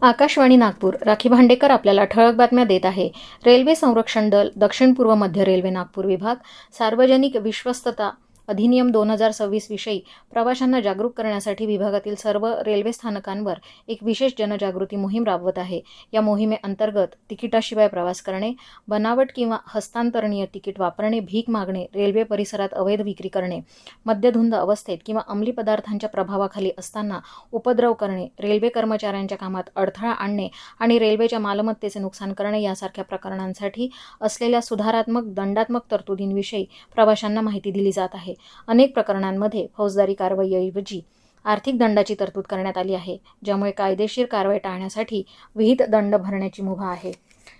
आकाशवाणी नागपूर. राखी भांडेकर आपल्याला ठळक बातम्या देत आहे. रेल्वे संरक्षण दल, दक्षिण पूर्व मध्य रेल्वे नागपूर विभाग, सार्वजनिक विश्वस्तता अधिनियम 2026 विषयी प्रवाशांना जागरूक करण्यासाठी विभागातील सर्व रेल्वे स्थानकांवर एक विशेष जनजागृती मोहीम राबवत आहे. या मोहिमेअंतर्गत तिकिटाशिवाय प्रवास करणे, बनावट किंवा हस्तांतरणीय तिकीट वापरणे, भीक मागणे, रेल्वे परिसरात अवैध विक्री करणे, मद्यधुंद अवस्थेत किंवा अंमली पदार्थांच्या प्रभावाखाली असताना उपद्रव करणे, रेल्वे कर्मचाऱ्यांच्या कामात अडथळा आणणे आणि रेल्वेच्या मालमत्तेचे नुकसान करणे यासारख्या प्रकरणांसाठी असलेल्या सुधारात्मक दंडात्मक तरतुदींविषयी प्रवाशांना माहिती दिली जात आहे. अनेक प्रकरणांमध्ये फौजदारी कारवाईऐवजी आर्थिक दंडाची तरतूद करण्यात आली आहे, ज्यामुळे कायदेशीर कारवाई टाळण्यासाठी विहित दंड भरण्याची मुभा आहे.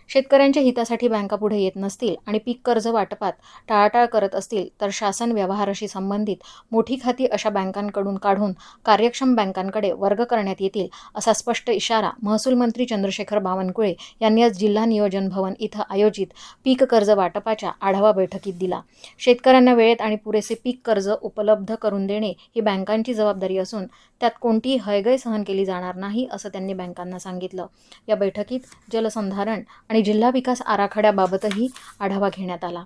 शेतकऱ्यांच्या हितासाठी बँका पुढे येत नसतील आणि पीक कर्ज वाटपात टाळाटाळ करत असतील तर शासन व्यवहाराशी संबंधित मोठी खाती अशा बँकांकडून काढून कार्यक्षम बँकांकडे वर्ग करण्यात येतील, असा स्पष्ट इशारा महसूल मंत्री चंद्रशेखर बावनकुळे यांनी आज जिल्हा नियोजन भवन इथं आयोजित पीक कर्ज वाटपाच्या आढावा बैठकीत दिला. शेतकऱ्यांना वेळेत आणि पुरेसे पीक कर्ज उपलब्ध करून देणे ही बँकांची जबाबदारी असून त्यात कोणतीही हयगय सहन केली जाणार नाही, असं त्यांनी बँकांना सांगितलं. या बैठकीत जलसंधारण आणि जिल्हा विकास आराखड्याबाबतही आढावा घेण्यात आला.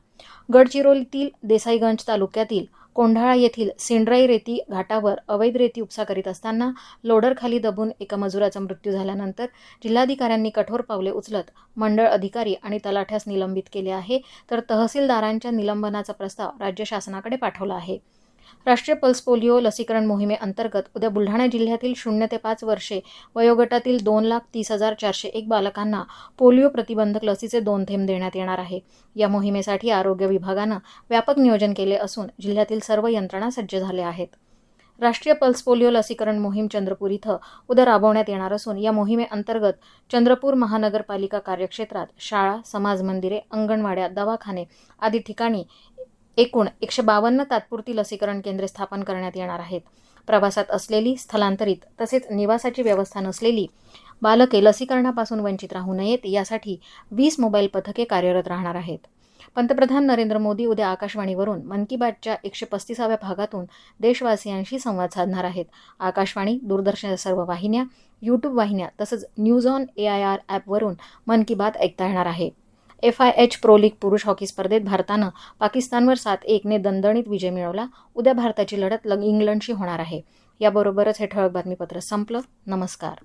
गडचिरोलीतील देसाईगंज तालुक्यातील कोंढाळा येथील सिंडराई रेती घाटावर अवैध रेती उपसा करीत असताना लोडरखाली दबून एका मजुराचा मृत्यू झाल्यानंतर जिल्हाधिकाऱ्यांनी कठोर पावले उचलत मंडळ अधिकारी आणि तलाठ्यास निलंबित केले आहे, तर तहसीलदारांच्या निलंबनाचा प्रस्ताव राज्य शासनाकडे पाठवला आहे. राष्ट्रीय पल्स पोलिओ लसीकरण मोहिमेअंतर्गत उद्या बुलढाणा जिल्ह्यातील 0 ते 5 वर्षे वयोगटातील 2,30,401 बालकांना पोलिओ प्रतिबंधक लसीचे 2 थेंब देण्यात येणार आहे. या मोहिमेसाठी आरोग्य विभागानं व्यापक नियोजन केले असून जिल्ह्यातील सर्व यंत्रणा सज्ज झाल्या आहेत. राष्ट्रीय पल्स पोलिओ लसीकरण मोहीम चंद्रपूर इथं उद्या राबवण्यात येणार असून या मोहिमेअंतर्गत चंद्रपूर महानगरपालिका कार्यक्षेत्रात शाळा, समाज मंदिरे, अंगणवाड्या, दवाखाने आदी ठिकाणी एकूण 152 तात्पुरती लसीकरण केंद्रे स्थापन करण्यात येणार आहेत. प्रवासात असलेली, स्थलांतरित तसेच निवासाची व्यवस्था नसलेली बालके लसीकरणापासून वंचित राहू नयेत यासाठी 20 मोबाईल पथके कार्यरत राहणार आहेत. पंतप्रधान नरेंद्र मोदी उद्या आकाशवाणीवरून मन की बातच्या 135व्या भागातून देशवासियांशी संवाद साधणार आहेत. आकाशवाणी, दूरदर्शनच्या सर्व वाहिन्या, यूट्यूब वाहिन्या तसंच न्यूज ऑन AIR ॲपवरून मन की बात ऐकता येणार आहे. FIH प्रो लीग पुरुष हॉकी स्पर्धेत भारतानं पाकिस्तानवर 7-1 दणदणीत विजय मिळवला. उद्या भारताची लढत इंग्लंडशी होणार आहे. याबरोबरच हे ठळक बातमीपत्र संपलं. नमस्कार.